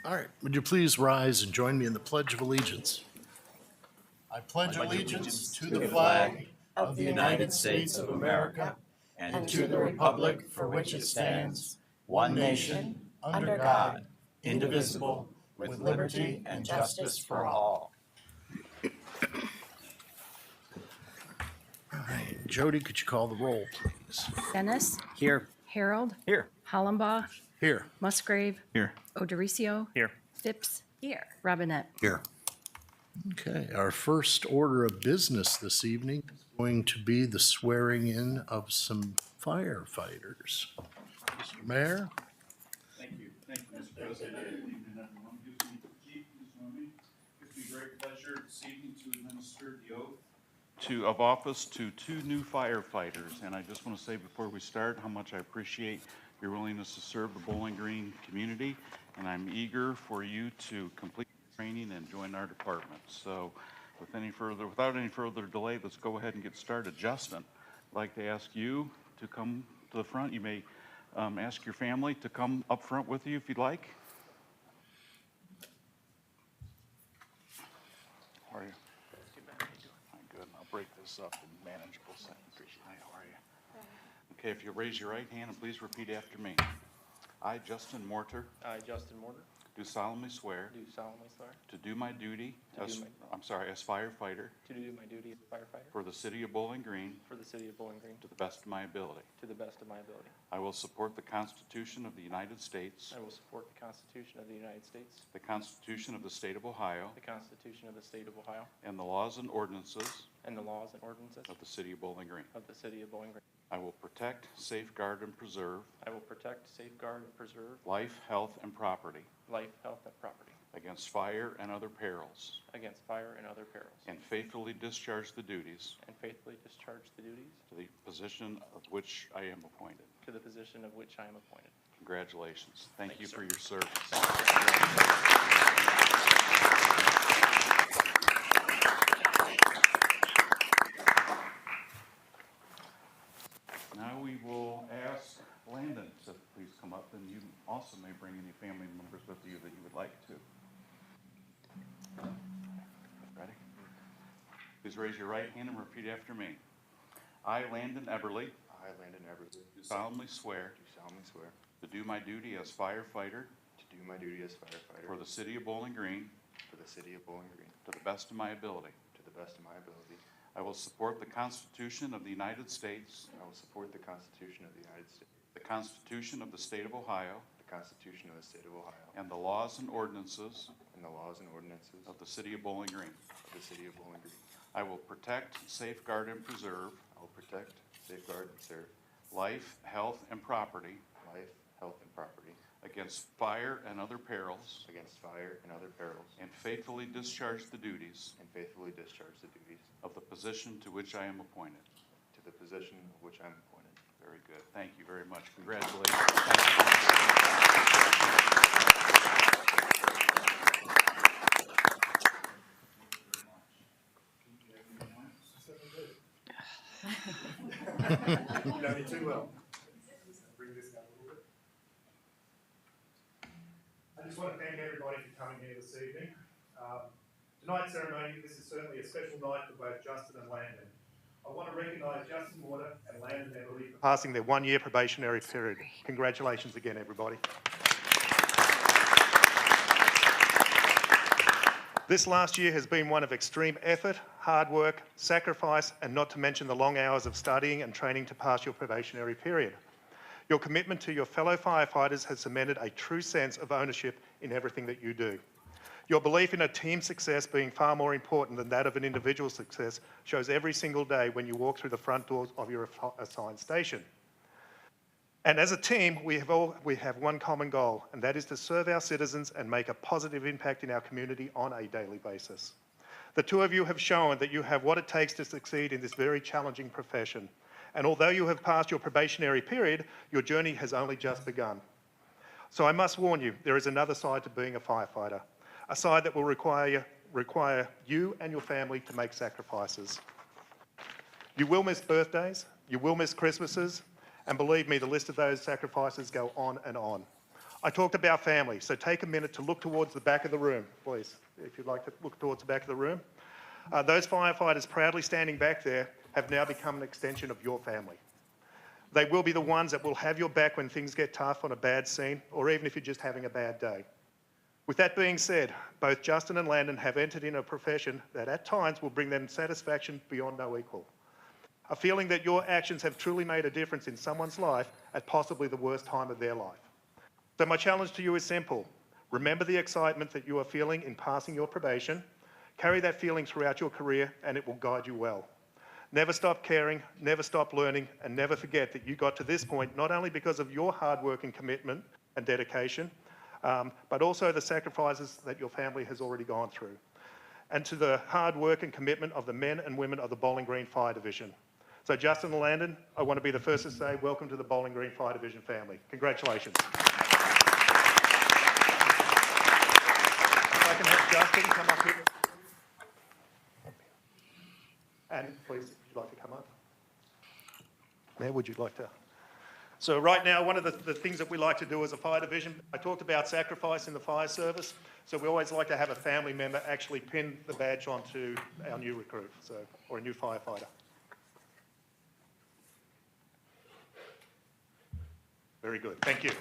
All right, would you please rise and join me in the Pledge of Allegiance? I pledge allegiance to the flag of the United States of America and to the republic for which it stands, one nation, under God, indivisible, with liberty and justice for all. All right, Jody, could you call the roll, please? Dennis, Here. Harold, Here. Hollenbaugh, Here. Musgrave, Here. Odoricio, Here. Phipps, here, Robinette. Here. Okay, our first order of business this evening is going to be the swearing in of some firefighters. Mr. Mayor? Thank you, Mr. President. Good evening, everyone. Gives me, Chief, please join me. Gives me great pleasure this evening to administer the oath of office to two new firefighters. And I just want to say before we start how much I appreciate your willingness to serve the Bowling Green community. And I'm eager for you to complete your training and join our department. So without any further delay, let's go ahead and get started. Justin, I'd like to ask you to come to the front. You may ask your family to come up front with you if you'd like. How are you? I'm good. I'll break this up in manageable sentences. Hi, how are you? Okay, if you raise your right hand and please repeat after me. I, Justin Morter, I, Justin Morter, do solemnly swear do solemnly swear to do my duty as firefighter to do my duty as a firefighter for the city of Bowling Green for the city of Bowling Green to the best of my ability. to the best of my ability. I will support the Constitution of the United States, I will support the Constitution of the United States, the Constitution of the State of Ohio, the Constitution of the State of Ohio, and the laws and ordinances and the laws and ordinances of the city of Bowling Green. of the city of Bowling Green. I will protect, safeguard, and preserve I will protect, safeguard, and preserve life, health, and property life, health, and property against fire and other perils, against fire and other perils, and faithfully discharge the duties and faithfully discharge the duties to the position of which I am appointed. to the position of which I am appointed. Congratulations. Thank you sir. for your service. Now we will ask Landon to please come up, and you also may bring any family members with you that you would like to. Ready? Please raise your right hand and repeat after me. I, Landon Eberly, I, Landon Everett, do solemnly swear do solemnly swear to do my duty as firefighter to do my duty as firefighter for the city of Bowling Green for the city of Bowling Green to the best of my ability. to the best of my ability. I will support the Constitution of the United States, I will support the Constitution of the United States, the Constitution of the State of Ohio, the Constitution of the State of Ohio, and the laws and ordinances and the laws and ordinances of the city of Bowling Green. of the city of Bowling Green. I will protect, safeguard, and preserve I will protect, safeguard, and serve life, health, and property life, health, and property against fire and other perils, against fire and other perils, and faithfully discharge the duties and faithfully discharge the duties of the position to which I am appointed. to the position of which I am appointed. Very good. Thank you very much. Congratulations. Thank you. You know me too well. Bring this down a little bit. I just want to thank everybody for coming here this evening. Tonight's ceremony, this is certainly a special night for both Justin and Landon. I want to recognise Justin Morter and Landon Everly for passing their one-year probationary period. Congratulations again, everybody. This last year has been one of extreme effort, hard work, sacrifice, and not to mention the long hours of studying and training to pass your probationary period. Your commitment to your fellow firefighters has cemented a true sense of ownership in everything that you do. Your belief in a team success being far more important than that of an individual success shows every single day when you walk through the front doors of your assigned station. And as a team, we have one common goal, and that is to serve our citizens and make a positive impact in our community on a daily basis. The two of you have shown that you have what it takes to succeed in this very challenging profession. And although you have passed your probationary period, your journey has only just begun. So I must warn you, there is another side to being a firefighter, a side that will require you and your family to make sacrifices. You will miss birthdays, you will miss Christmases, and believe me, the list of those sacrifices go on and on. I talked about family, so take a minute to look towards the back of the room, please, if you'd like to look towards the back of the room. Those firefighters proudly standing back there have now become an extension of your family. They will be the ones that will have your back when things get tough on a bad scene, or even if you're just having a bad day. With that being said, both Justin and Landon have entered in a profession that at times will bring them satisfaction beyond no equal. A feeling that your actions have truly made a difference in someone's life at possibly the worst time of their life. So my challenge to you is simple. Remember the excitement that you are feeling in passing your probation. Carry that feeling throughout your career and it will guide you well. Never stop caring, never stop learning, and never forget that you got to this point not only because of your hard work and commitment and dedication, but also the sacrifices that your family has already gone through. And to the hard work and commitment of the men and women of the Bowling Green Fire Division. So Justin and Landon, I want to be the first to say welcome to the Bowling Green Fire Division family. Congratulations. If I can have Justin come up here. And please, if you'd like to come up. Mayor, would you like to? So right now, one of the things that we like to do as a fire division, I talked about sacrifice in the fire service. So we always like to have a family member actually pin the badge onto our new recruit, or a new firefighter. Very good, thank you.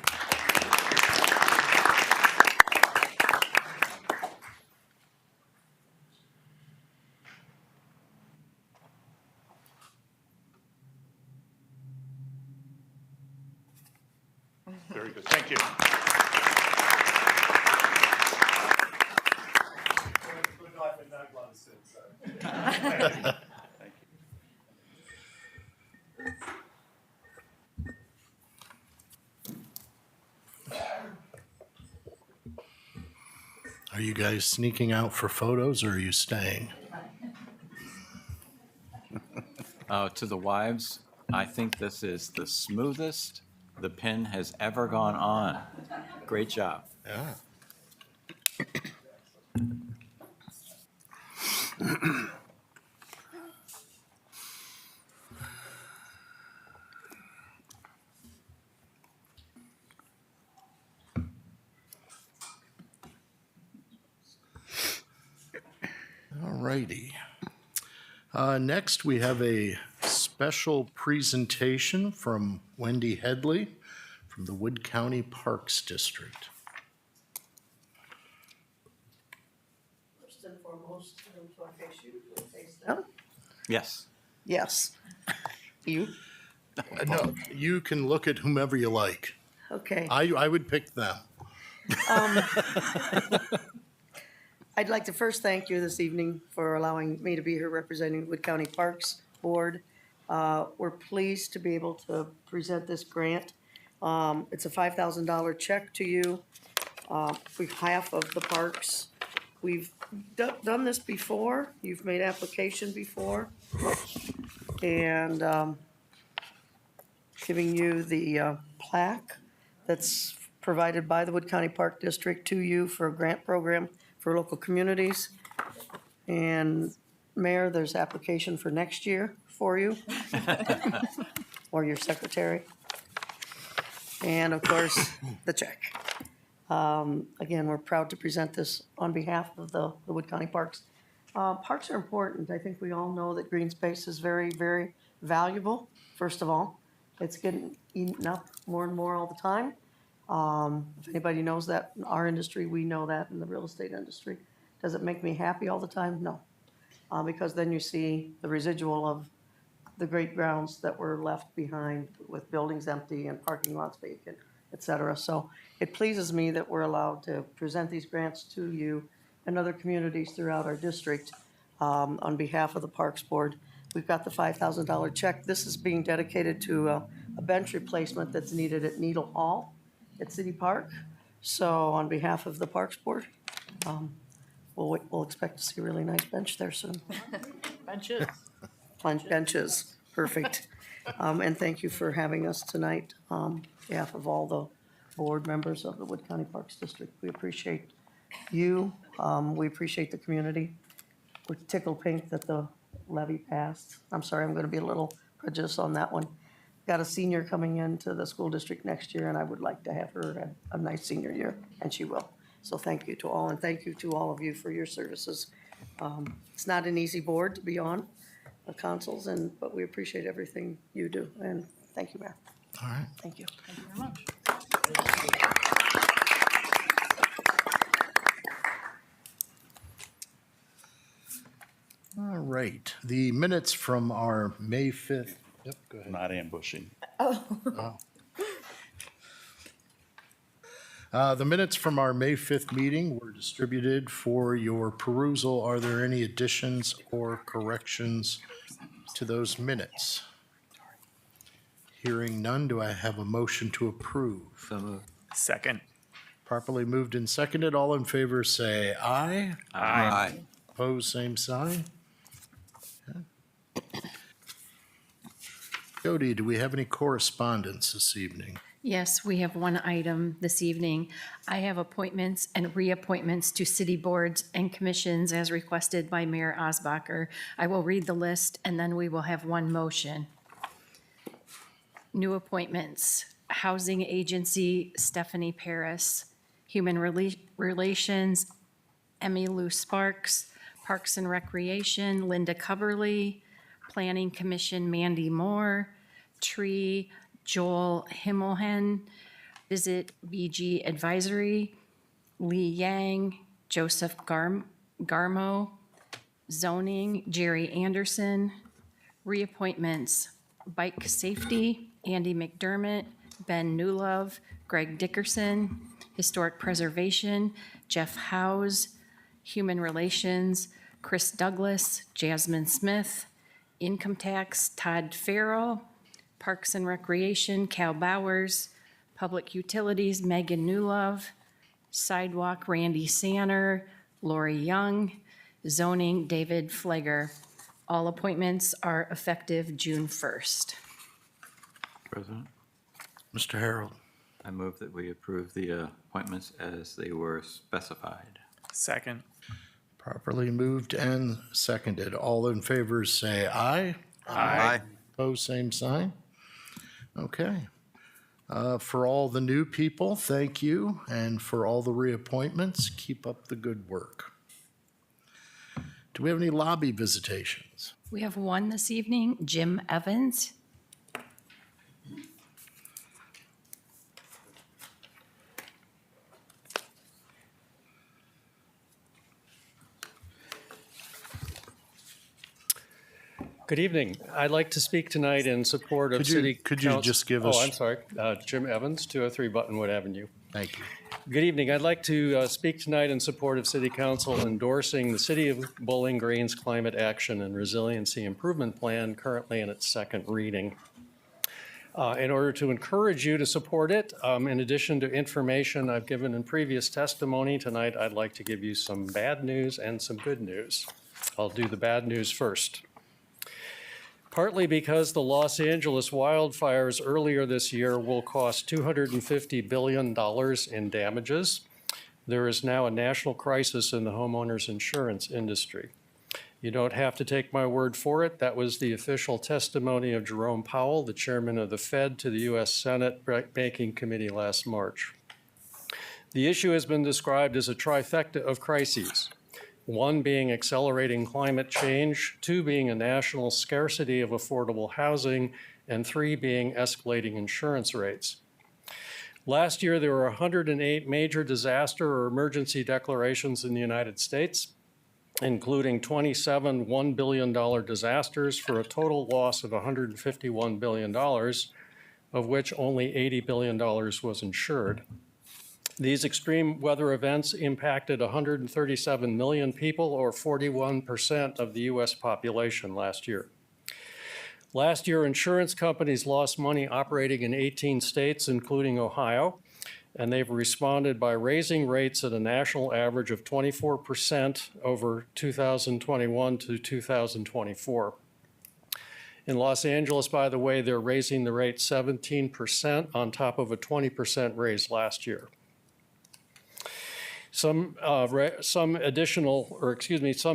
Very good, thank you. Good night with no gloves, so. Thank you. Are you guys sneaking out for photos or are you staying? To the wives, I think this is the smoothest the pin has ever gone on. Great job. Yeah. All righty. Next, we have a special presentation from Wendy Headley from the Wood County Parks District. First and foremost, do I face you? Do I face them? Yes. Yes. You? No, you can look at whomever you like. Okay. I would pick them. I'd like to first thank you this evening for allowing me to be here representing Wood County Parks Board. We're pleased to be able to present this grant. It's a $5,000 check to you. We've half of the parks. We've done this before. You've made application before. And giving you the plaque that's provided by the Wood County Park District to you for a grant program for local communities. And Mayor, there's application for next year for you, or your secretary. And of course, the check. Again, we're proud to present this on behalf of the Wood County Parks. Parks are important. I think we all know that green space is very, very valuable, first of all. It's getting eaten up more and more all the time. If anybody knows that in our industry, we know that in the real estate industry. Does it make me happy all the time? No. Because then you see the residual of the great grounds that were left behind with buildings empty and parking lots vacant, et cetera. So it pleases me that we're allowed to present these grants to you and other communities throughout our district on behalf of the Parks Board. We've got the $5,000 check. This is being dedicated to a bench replacement that's needed at Needle Hall at City Park. So on behalf of the Parks Board, we'll expect to see a really nice bench there soon. Benches. Benches, perfect. And thank you for having us tonight on behalf of all the board members of the Wood County Parks District. We appreciate you. We appreciate the community. We're tickled pink that the levy passed. I'm sorry, I'm going to be a little prejudiced on that one. got a senior coming into the school district next year, and I would like to have her have a nice senior year, and she will. So thank you to all, and thank you to all of you for your services. It's not an easy board to be on, the councils, but we appreciate everything you do, and thank you, Mayor. All right. Thank you. Thank you very much. All right. The minutes from our May 5th. Yep, go ahead. Not ambushing. The minutes from our May 5th meeting were distributed for your perusal. Are there any additions or corrections to those minutes? Hearing none, do I have a motion to approve? So moved. Second. Properly moved and seconded. All in favor say aye. Aye. Opposed, same sign. Okay. Jody, do we have any correspondence this evening? Yes, we have one item this evening. I have appointments and reappointments to city boards and commissions as requested by Mayor Osbacher. I will read the list and then we will have one motion. New appointments, Housing Agency, Stephanie Paris. Human Relations, Emmy Lou Sparks. Parks and Recreation, Linda Coverly. Planning Commission, Mandy Moore. Tree, Joel Himmelhen. Visit BG Advisory, Lee Yang, Joseph Garmo. Zoning, Jerry Anderson. Reappointments, Bike Safety, Andy McDermott, Ben Newlove, Greg Dickerson. Historic Preservation, Jeff Howes. Human Relations, Chris Douglas, Jasmine Smith. Income Tax, Todd Farrell. Parks and Recreation, Cal Bowers. Public Utilities, Megan Newlove. Sidewalk, Randy Sanner. Lori Young. Zoning, David Flegger. All appointments are effective June 1st. President, Mr. Harold? I move that we approve the appointments as they were specified. Second. Properly moved and seconded. All in favor say aye. Aye. Opposed, same sign. Okay. For all the new people, thank you. And for all the reappointments, keep up the good work. Do we have any lobby visitations? We have one this evening, Jim Evans. Good evening. I'd like to speak tonight in support of Could you- City could you Council- just give us- Oh, I'm sorry. Jim Evans, 203 Buttonwood Avenue. Thank you. Good evening. I'd like to speak tonight in support of City Council endorsing the City of Bowling Green's Climate Action and Resiliency Improvement Plan, currently in its second reading. In order to encourage you to support it, in addition to information I've given in previous testimony, tonight I'd like to give you some bad news and some good news. I'll do the bad news first. Partly because the Los Angeles wildfires earlier this year will cost $250 billion in damages, there is now a national crisis in the homeowners insurance industry. You don't have to take my word for it. That was the official testimony of Jerome Powell, the chairman of the Fed, to the U.S. Senate Banking Committee last March. The issue has been described as a trifecta of crises. One being accelerating climate change, two being a national scarcity of affordable housing, and three being escalating insurance rates. Last year, there were 108 major disaster or emergency declarations in the United States, including 27 $1 billion disasters for a total loss of $151 billion, of which only $80 billion was insured. These extreme weather events impacted 137 million people, or 41% of the U.S. population last year. Last year, insurance companies lost money operating in 18 states, including Ohio, and they've responded by raising rates at a national average of 24% over 2021 to 2024. In Los Angeles, by the way, they're raising the rate 17% on top of a 20% raise last year. Some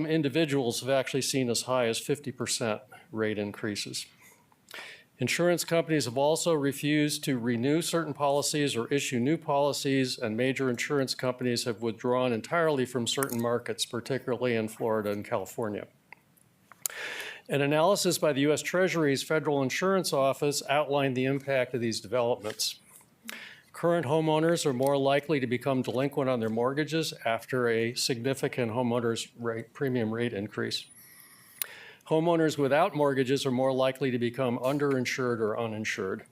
individuals have actually seen as high as 50% rate increases. Insurance companies have also refused to renew certain policies or issue new policies, and major insurance companies have withdrawn entirely from certain markets, particularly in Florida and California. An analysis by the U.S. Treasury's Federal Insurance Office outlined the impact of these developments. Current homeowners are more likely to become delinquent on their mortgages after a significant homeowners premium rate increase. Homeowners without mortgages are more likely to become underinsured or uninsured.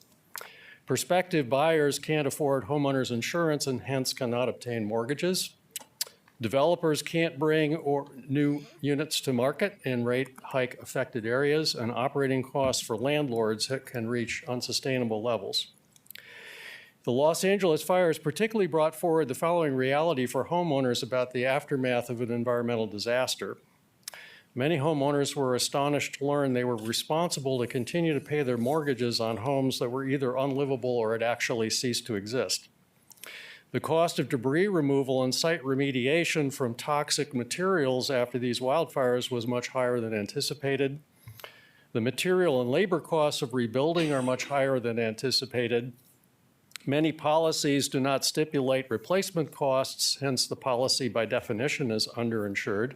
Prospective buyers can't afford homeowners insurance and hence cannot obtain mortgages. Developers can't bring new units to market in rate hike affected areas, and operating costs for landlords can reach unsustainable levels. The Los Angeles fires particularly brought forward the following reality for homeowners about the aftermath of an environmental disaster. Many homeowners were astonished to learn they were responsible to continue to pay their mortgages on homes that were either unlivable or had actually ceased to exist. The cost of debris removal and site remediation from toxic materials after these wildfires was much higher than anticipated. The material and labor costs of rebuilding are much higher than anticipated. Many policies do not stipulate replacement costs, hence the policy by definition is underinsured.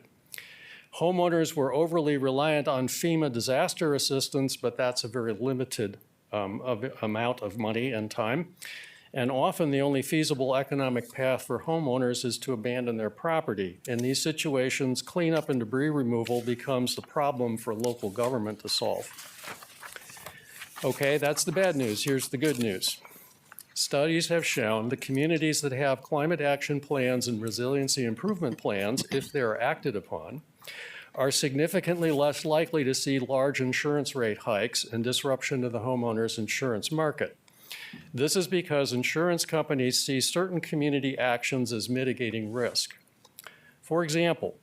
Homeowners were overly reliant on FEMA disaster assistance, but that's a very limited amount of money and time. And often the only feasible economic path for homeowners is to abandon their property. In these situations, cleanup and debris removal becomes the problem for local government to solve. Okay, that's the bad news. Here's the good news. Studies have shown the communities that have climate action plans and resiliency improvement plans, if they are acted upon, are significantly less likely to see large insurance rate hikes and disruption to the homeowner's insurance market. This is because insurance companies see certain community actions as mitigating risk. For example,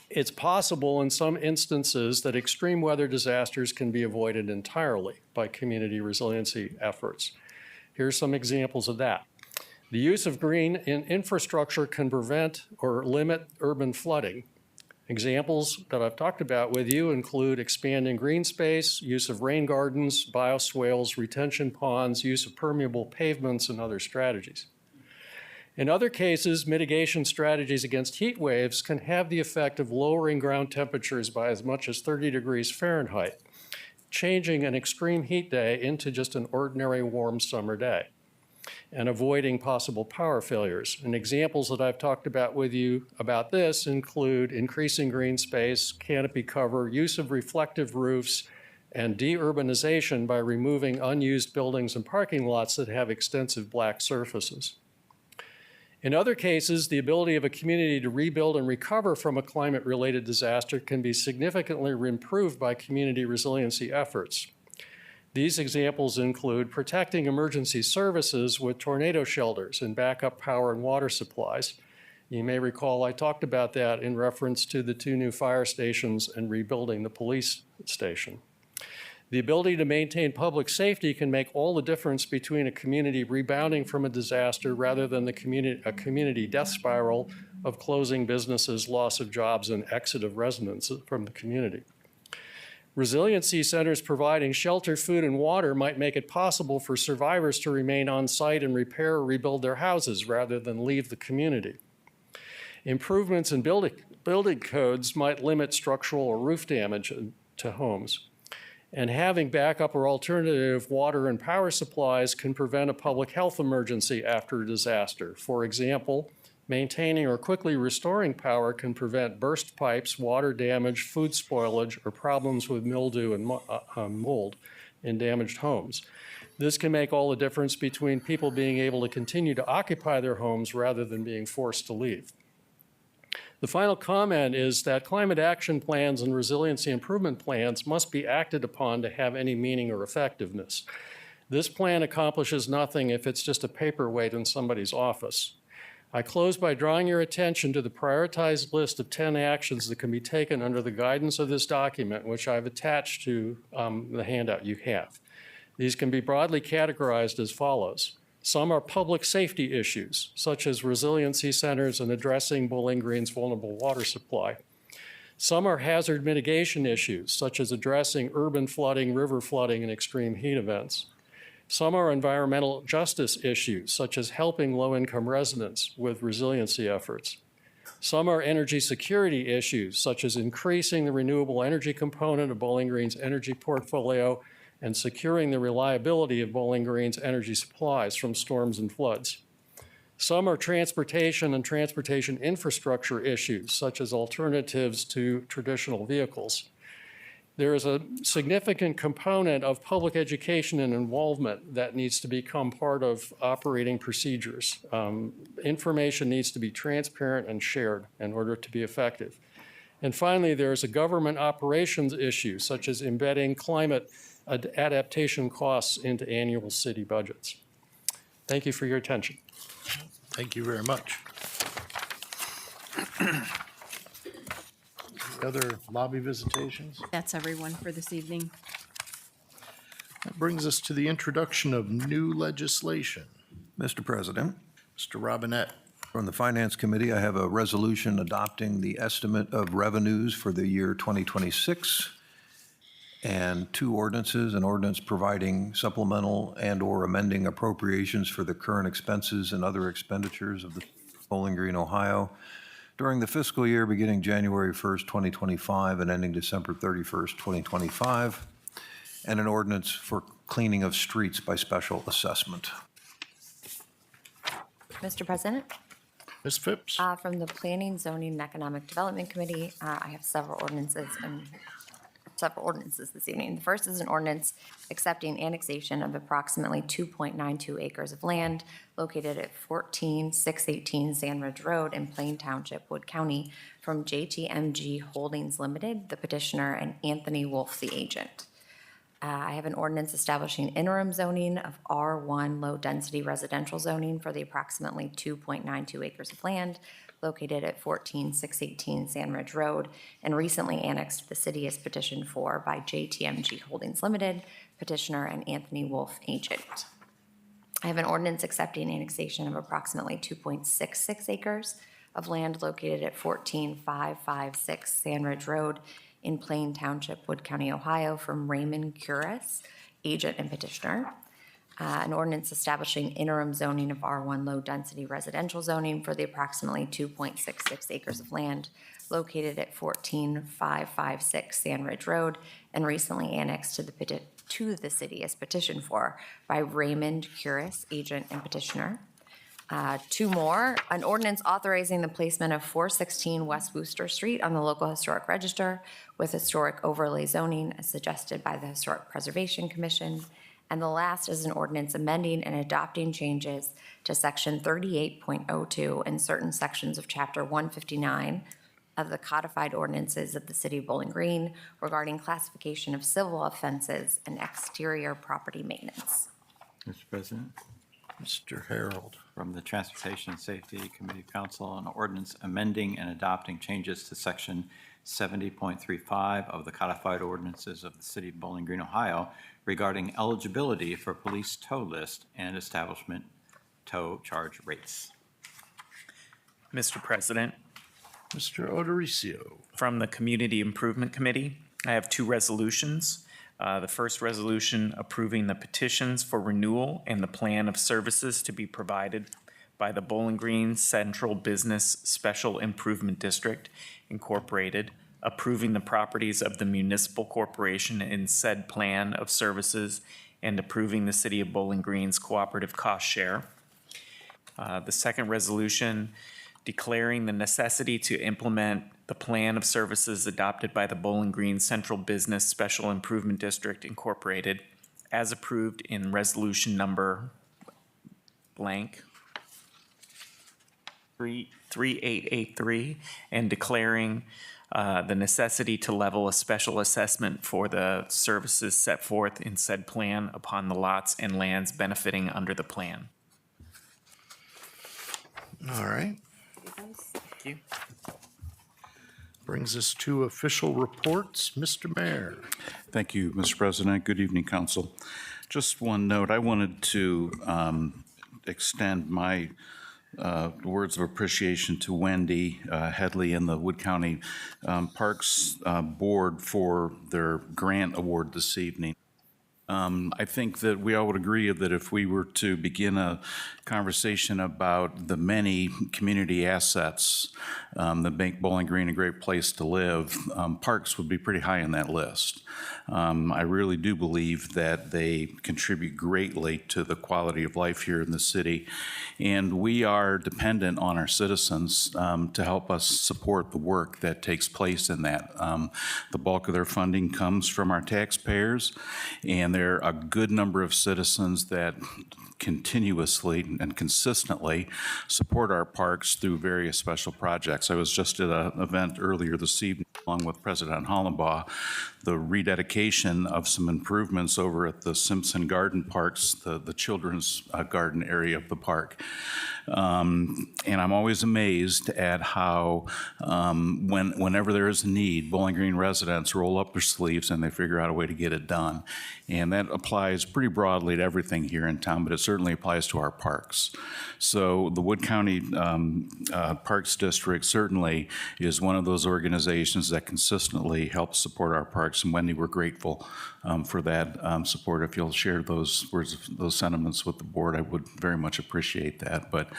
it's possible in some instances that extreme weather disasters can be avoided entirely by community resiliency efforts. Here's some examples of that. The use of green in infrastructure can prevent or limit urban flooding. Examples that I've talked about with you include expanding green space, use of rain gardens, bioswales, retention ponds, use of permeable pavements, and other strategies. In other cases, mitigation strategies against heat waves can have the effect of lowering ground temperatures by as much as 30 degrees Fahrenheit, changing an extreme heat day into just an ordinary warm summer day, and avoiding possible power failures. And examples that I've talked about with you about this include increasing green space, canopy cover, use of reflective roofs, and deurbanization by removing unused buildings and parking lots that have extensive black surfaces. In other cases, the ability of a community to rebuild and recover from a climate-related disaster can be significantly improved by community resiliency efforts. These examples include protecting emergency services with tornado shelters and backup power and water supplies. You may recall I talked about that in reference to the 2 new fire stations and rebuilding the police station. The ability to maintain public safety can make all the difference between a community rebounding from a disaster rather than a community death spiral of closing businesses, loss of jobs, and exit of residents from the community. Resiliency centers providing shelter, food, and water might make it possible for survivors to remain on site and repair or rebuild their houses rather than leave the community. Improvements in building codes might limit structural or roof damage to homes. And having backup or alternative water and power supplies can prevent a public health emergency after a disaster. For example, maintaining or quickly restoring power can prevent burst pipes, water damage, food spoilage, or problems with mildew and mold in damaged homes. This can make all the difference between people being able to continue to occupy their homes rather than being forced to leave. The final comment is that climate action plans and resiliency improvement plans must be acted upon to have any meaning or effectiveness. This plan accomplishes nothing if it's just a paperweight in somebody's office. I close by drawing your attention to the prioritized list of 10 actions that can be taken under the guidance of this document, which I've attached to the handout you have. These can be broadly categorized as follows. Some are public safety issues, such as resiliency centers and addressing Bowling Green's vulnerable water supply. Some are hazard mitigation issues, such as addressing urban flooding, river flooding, and extreme heat events. Some are environmental justice issues, such as helping low-income residents with resiliency efforts. Some are energy security issues, such as increasing the renewable energy component of Bowling Green's energy portfolio and securing the reliability of Bowling Green's energy supplies from storms and floods. Some are transportation and transportation infrastructure issues, such as alternatives to traditional vehicles. There is a significant component of public education and involvement that needs to become part of operating procedures. Information needs to be transparent and shared in order to be effective. And finally, there's a government operations issue, such as embedding climate adaptation costs into annual city budgets. Thank you for your attention. Thank you very much. Other lobby visitations? That's everyone for this evening. That brings us to the introduction of new legislation. Mr. President, Mr. Robinette. from the Finance Committee, I have a resolution adopting the estimate of revenues for the year 2026 and two ordinances, an ordinance providing supplemental and/or amending appropriations for the current expenses and other expenditures of the Bowling Green, Ohio during the fiscal year beginning January 1st, 2025 and ending December 31st, 2025, and an ordinance for cleaning of streets by special assessment. Mr. President, Ms. Phipps? from the Planning, Zoning, and Economic Development Committee, I have several ordinances this evening. The first is an ordinance accepting annexation of approximately 2.92 acres of land located at 14618 Sand Ridge Road in Plain Township, Wood County, from JTMG Holdings Limited, the petitioner, and Anthony Wolf, the agent. I have an ordinance establishing interim zoning of R1 low-density residential zoning for the approximately 2.92 acres of land located at 14618 Sand Ridge Road and recently annexed to the city as petitioned for by JTMG Holdings Limited, petitioner, and Anthony Wolf, agent. I have an ordinance accepting annexation of approximately 2.66 acres of land located at 14556 Sand Ridge Road in Plain Township, Wood County, Ohio, from Raymond Curis, agent and petitioner. An ordinance establishing interim zoning of R1 low-density residential zoning for the approximately 2.66 acres of land located at 14556 Sand Ridge Road and recently annexed to the city as petitioned for by Raymond Curis, agent and petitioner. Two more, an ordinance authorizing the placement of 416 West Wooster Street on the local historic register with historic overlay zoning as suggested by the Historic Preservation Commission. And the last is an ordinance amending and adopting changes to section 38.02 and certain sections of chapter 159 of the codified ordinances of the city of Bowling Green regarding classification of civil offenses and exterior property maintenance. Mr. President, Mr. Harold. from the Transportation and Safety Committee of Council, an ordinance amending and adopting changes to section 70.35 of the codified ordinances of the city of Bowling Green, Ohio regarding eligibility for police tow list and establishment tow charge rates. Mr. President, Mr. Odoricio. from the Community Improvement Committee, I have two resolutions. The first resolution approving the petitions for renewal and the plan of services to be provided by the Bowling Green Central Business Special Improvement District Incorporated, approving the properties of the municipal corporation in said plan of services and approving the city of Bowling Green's cooperative cost share. The second resolution declaring the necessity to implement the plan of services adopted by the Bowling Green Central Business Special Improvement District Incorporated as approved in resolution number blank 3883 and declaring the necessity to level a special assessment for the services set forth in said plan upon the lots and lands benefiting under the plan. All right. Thank you. Brings us to official reports. Mr. Mayor. Thank you, Mr. President. Good evening, Council. Just one note, I wanted to extend my words of appreciation to Wendy Headley and the Wood County Parks Board for their grant award this evening. I think that we all would agree that if we were to begin a conversation about the many community assets that make Bowling Green a great place to live, parks would be pretty high on that list. I really do believe that they contribute greatly to the quality of life here in the city, and we are dependent on our citizens to help us support the work that takes place in that. The bulk of their funding comes from our taxpayers, and there are a good number of citizens that continuously and consistently support our parks through various special projects. I was just at an event earlier this evening along with President Hollenbaugh, the rededication of some improvements over at the Simpson Garden Parks, the children's garden area of the park. And I'm always amazed at how whenever there is a need, Bowling Green residents roll up their sleeves and they figure out a way to get it done. And that applies pretty broadly to everything here in town, but it certainly applies to our parks. So the Wood County Parks District certainly is one of those organizations that consistently helps support our parks. And Wendy, we're grateful for that support. If you'll share those words, those sentiments with the board, I would very much appreciate that. But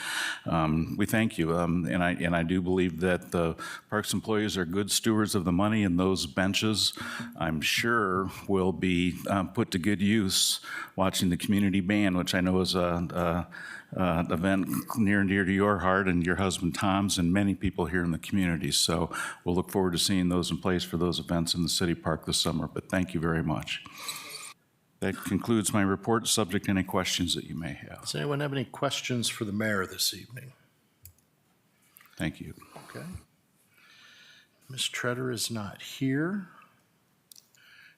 we thank you, and I do believe that the parks employees are good stewards of the money, and those benches, I'm sure, will be put to good use watching the community band, which I know is a event near and dear to your heart and your husband Tom's and many people here in the community. So we'll look forward to seeing those in place for those events in the city park this summer. But thank you very much. That concludes my report, subject to any questions that you may have. Does anyone have any questions for the mayor this evening? Thank you. Okay. Ms. Treader is not here.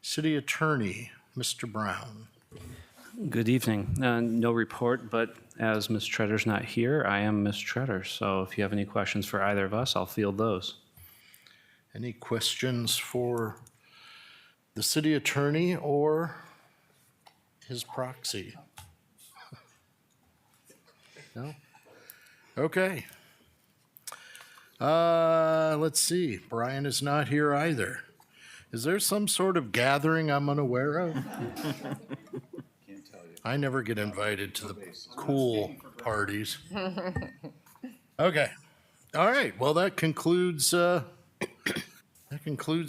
City Attorney, Mr. Brown. Good evening. No report, but as Ms. Treader's not here, I am Ms. Treader. So if you have any questions for either of us, I'll field those. Any questions for the city attorney or his proxy? No? Okay. Let's see. Brian is not here either. Is there some sort of gathering I'm unaware of? I never get invited to the cool parties. Okay. All right. Well, that concludes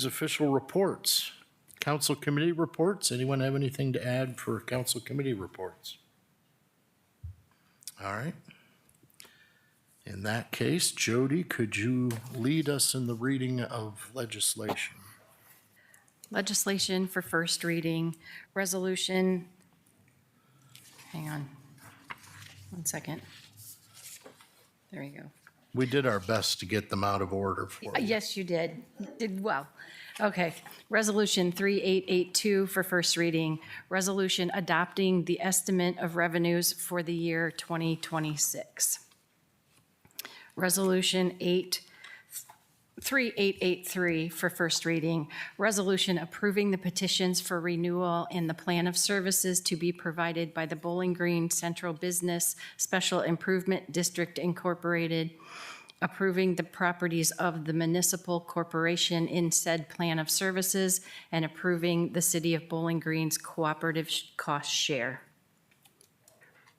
official reports. Council committee reports. Anyone have anything to add for council committee reports? All right. In that case, Jody, could you lead us in the reading of legislation? Legislation for first reading, resolution, hang on, 1 second. There you go. We did our best to get them out of order for you. Yes, you did. Did well. Okay. Resolution 3882 for first reading. Resolution adopting the estimate of revenues for the year 2026. Resolution 3883 for first reading. Resolution approving the petitions for renewal in the plan of services to be provided by the Bowling Green Central Business Special Improvement District Incorporated, approving the properties of the municipal corporation in said plan of services, and approving the City of Bowling Green's cooperative cost share.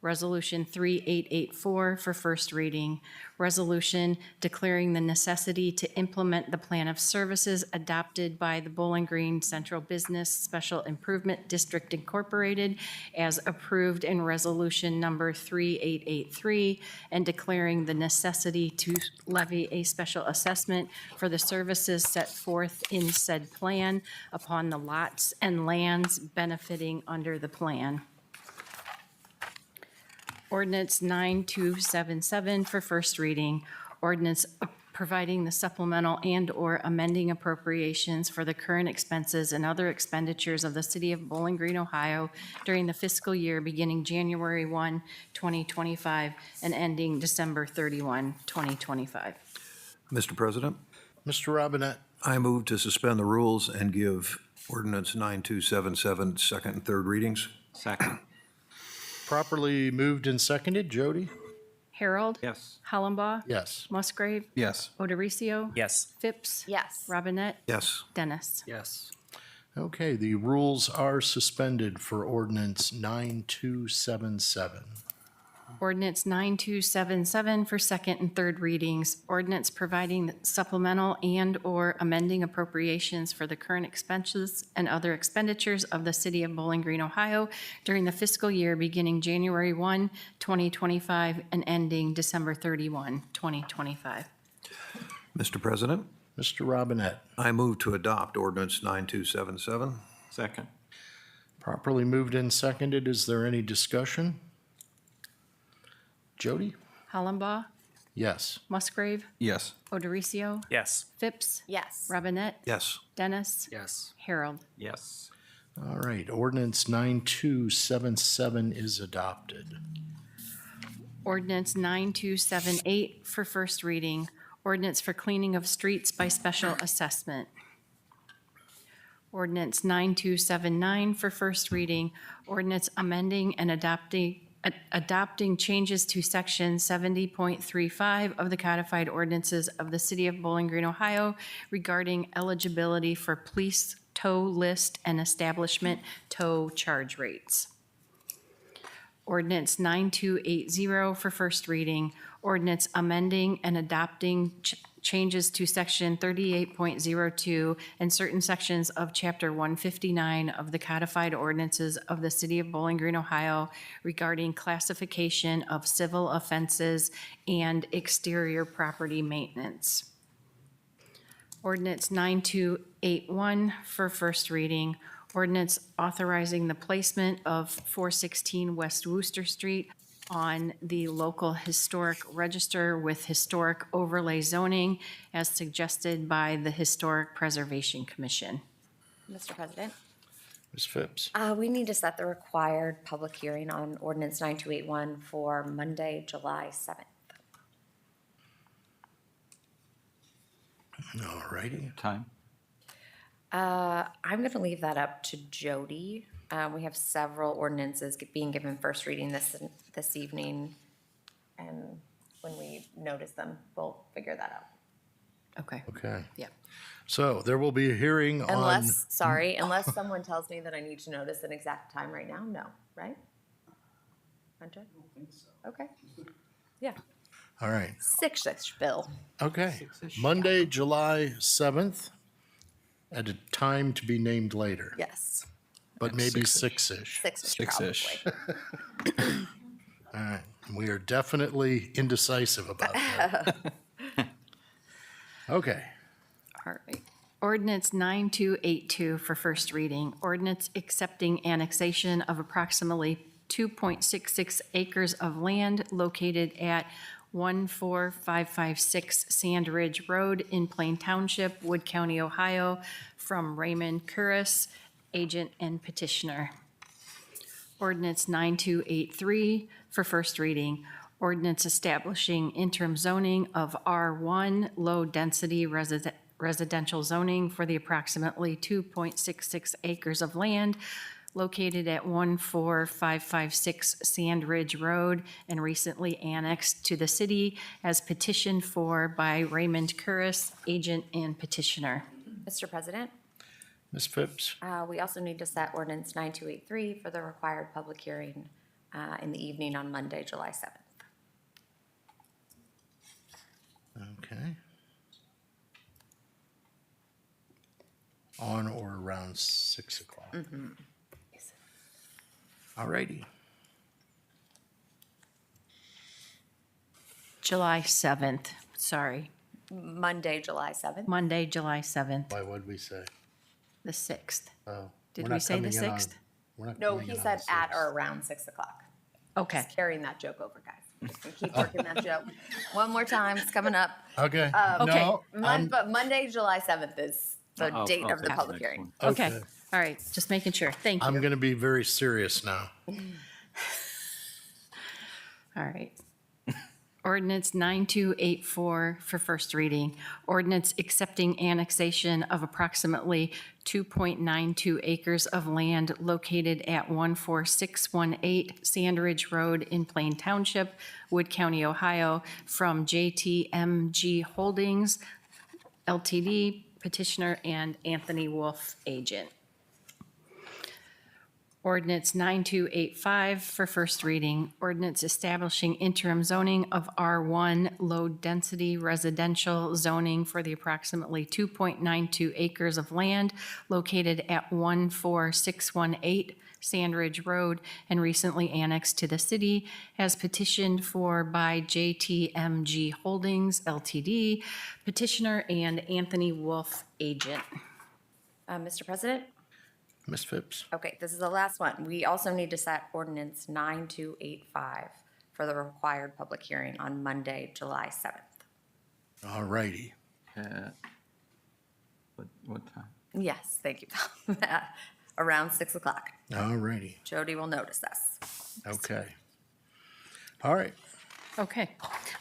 Resolution 3884 for first reading. Resolution declaring the necessity to implement the plan of services adopted by the Bowling Green Central Business Special Improvement District Incorporated as approved in resolution number 3883, and declaring the necessity to levy a special assessment for the services set forth in said plan upon the lots and lands benefiting under the plan. Ordinance 9277 for first reading. Ordinance providing the supplemental and/or amending appropriations for the current expenses and other expenditures of the City of Bowling Green, Ohio during the fiscal year beginning January 1, 2025 and ending December 31, 2025. Mr. President, Mr. Robinette, I move to suspend the rules and give ordinance 9277 second and third readings. Second. properly moved and seconded. Jody? Harold. Yes. Hollenbaugh. Yes. Musgrave. Yes. Odericio. Yes. Phipps. Yes. Robinette. Yes. Dennis. Yes. Okay, the rules are suspended for ordinance 9277. Ordinance 9277 for second and third readings. Ordinance providing supplemental and/or amending appropriations for the current expenses and other expenditures of the city of Bowling Green, Ohio during the fiscal year beginning January 1, 2025 and ending December 31, 2025. Mr. President, Mr. Robinette, I move to adopt ordinance 9277. Second. properly moved and seconded. Is there any discussion? Jody? Hollenbaugh. Yes. Musgrave. Yes. Odericio. Yes. Phipps. Yes. Robinette. Yes. Dennis. Yes. Harold. Yes. All right, ordinance 9277 is adopted. Ordinance 9278 for first reading. Ordinance for cleaning of streets by special assessment. Ordinance 9279 for first reading. Ordinance amending and adopting changes to section 70.35 of the codified ordinances of the city of Bowling Green, Ohio regarding eligibility for police tow list and establishment tow charge rates. Ordinance 9280 for first reading. Ordinance amending and adopting changes to section 38.02 and certain sections of chapter 159 of the codified ordinances of the city of Bowling Green, Ohio regarding classification of civil offenses and exterior property maintenance. Ordinance 9281 for first reading. Ordinance authorizing the placement of 416 West Wooster Street on the local historic register with historic overlay zoning as suggested by the Historic Preservation Commission. Mr. President, Ms. Phipps? we need to set the required public hearing on ordinance 9281 for Monday, July 7th. All righty. Time? I'm going to leave that up to Jody. We have several ordinances being given first reading this evening, and when we notice them, we'll figure that out. Okay. Okay. Yeah. So there will be a hearing on, Unless someone tells me that I need to notice an exact time right now, no, right? Hunter? I don't think so. Okay. Yeah, all right, six-ish, Bill. okay. Monday, July 7th, at a time to be named later, Yes, but maybe six-ish. six-ish Six-ish. probably. All right, we are definitely indecisive about that. Okay, All right. Ordinance 9282 for first reading. Ordinance accepting annexation of approximately 2.66 acres of land located at 14556 Sand Ridge Road in Plain Township, Wood County, Ohio, from Raymond Curris, agent and petitioner. Ordinance 9283 for first reading. Ordinance establishing interim zoning of R1 low-density residential zoning for the approximately 2.66 acres of land located at 14556 Sand Ridge Road and recently annexed to the city as petitioned for by Raymond Curris, agent and petitioner. Mr. President, Ms. Phipps? we also need to set ordinance 9283 for the required public hearing in the evening on Monday, July 7th. Okay. On or around 6 o'clock. All righty. July 7th, sorry, Monday, July 7th. Monday, July 7th, Why, what'd we say? the 6th. Oh, Did we're we not say the coming in on- 6th? we're not No, coming he in on said the at 6th. or around 6 o'clock. Okay, Just carrying that joke over, guys. Just gonna keep working that joke. One more time, it's coming up. Okay, Okay. no, But Monday, July 7th is the Oh, date of the okay. public Next hearing. one. okay, okay. all right, just making sure, thank I'm you. going to be very serious now. All right. Ordinance 9284 for first reading. Ordinance accepting annexation of approximately 2.92 acres of land located at 14618 Sandridge Road in Plain Township, Wood County, Ohio, from JTMG Holdings LTD, petitioner, and Anthony Wolf, agent. Ordinance 9285 for first reading. Ordinance establishing interim zoning of R1 low-density residential zoning for the approximately 2.92 acres of land located at 14618 Sandridge Road and recently annexed to the city as petitioned for by JTMG Holdings LTD, petitioner, and Anthony Wolf, agent. Mr. President? Ms. Phipps? Okay, this is the last one. We also need to set ordinance 9285 for the required public hearing on Monday, July 7th. All righty. What time? Yes, thank you. Around 6 o'clock. All righty. Jody will notice us. Okay. All right. Okay.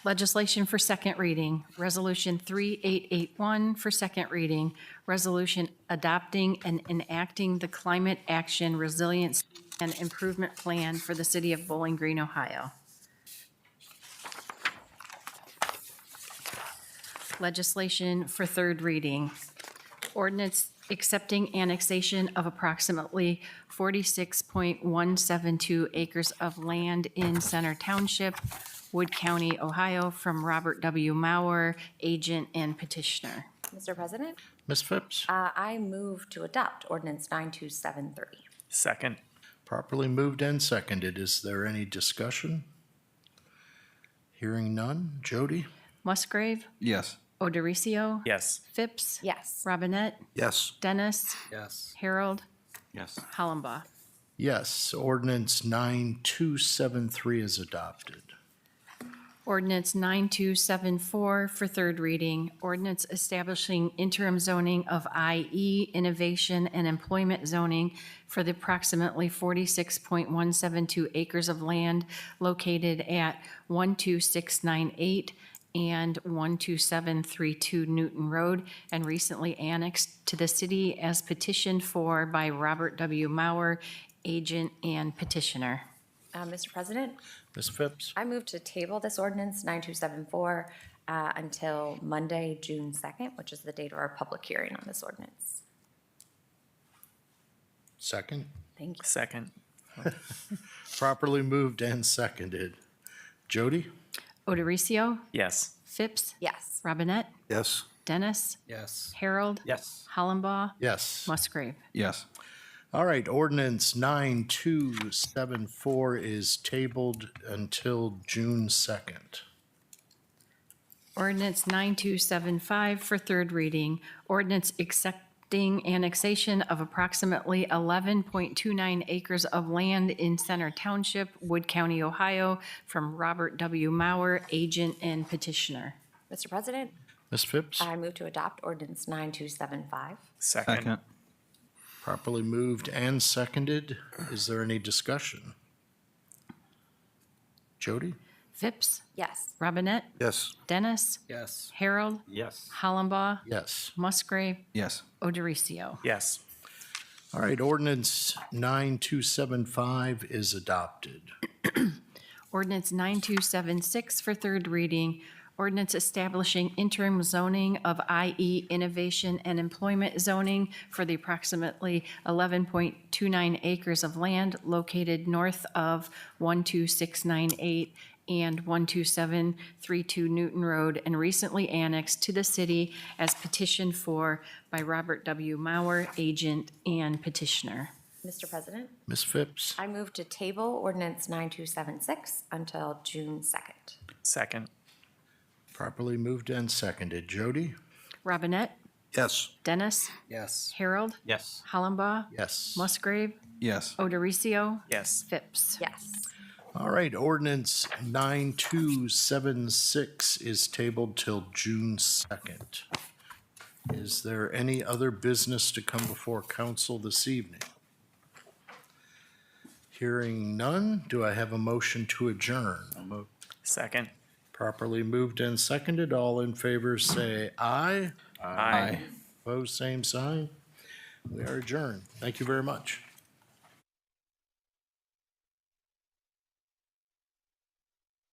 Legislation for second reading. Resolution 3881 for second reading. Resolution adopting and enacting the Climate Action Resilience and Improvement Plan for the City of Bowling Green, Ohio. Legislation for third reading. Ordinance accepting annexation of approximately 46.172 acres of land in Center Township, Wood County, Ohio, from Robert W. Mauer, agent and petitioner. Mr. President, Ms. Phipps? I move to adopt ordinance 9273. Second. Properly moved and seconded. Is there any discussion? Hearing none. Jody? Musgrave, Yes. Odericio, Yes. Phipps, Yes. Robinette, Yes. Dennis, Yes. Harold, Yes. Hollenbaugh. Yes. Ordinance 9273 is adopted. Ordinance 9274 for third reading. Ordinance establishing interim zoning of IE innovation and employment zoning for the approximately 46.172 acres of land located at 12698 and 12732 Newton Road and recently annexed to the city as petitioned for by Robert W. Mauer, agent and petitioner. Mr. President, Ms. Phipps? I move to table this ordinance 9274 until Monday, June 2nd, which is the date of our public hearing on this ordinance. Second? Thank you. Second. Properly moved and seconded. Jody? Odericio, Yes. Phipps, Yes. Robinette, Yes. Dennis, Yes. Harold, Yes. Hollenbaugh, Yes. Musgrave. Yes. All right, ordinance 9274 is tabled until June 2nd. Ordinance 9275 for third reading. Ordinance accepting annexation of approximately 11.29 acres of land in Center Township, Wood County, Ohio, from Robert W. Mauer, agent and petitioner. Mr. President, Ms. Phipps? I move to adopt ordinance 9275. Second. Properly moved and seconded. Is there any discussion? Jody? Phipps, Yes. Robinette, Yes. Dennis, Yes. Harold, Yes. Hollenbaugh, Yes. Musgrave, Yes. Odericio. Yes. All right, ordinance 9275 is adopted. Ordinance 9276 for third reading. Ordinance establishing interim zoning of IE innovation and employment zoning for the approximately 11.29 acres of land located north of 12698 and 12732 Newton Road and recently annexed to the city as petitioned for by Robert W. Mauer, agent and petitioner. Mr. President, Ms. Phipps? I move to table ordinance 9276 until June 2nd. Second. Properly moved and seconded. Jody? Robinette, Yes. Dennis, Yes. Harold, Yes. Hollenbaugh, Yes. Musgrave, Yes. Odericio, Yes. Phipps. Yes. All right, ordinance 9276 is tabled till June 2nd. Is there any other business to come before council this evening? Hearing none, do I have a motion to adjourn? Second. Properly moved and seconded. All in favor say aye. Aye. Opposed, same sign. We are adjourned. Thank you very much.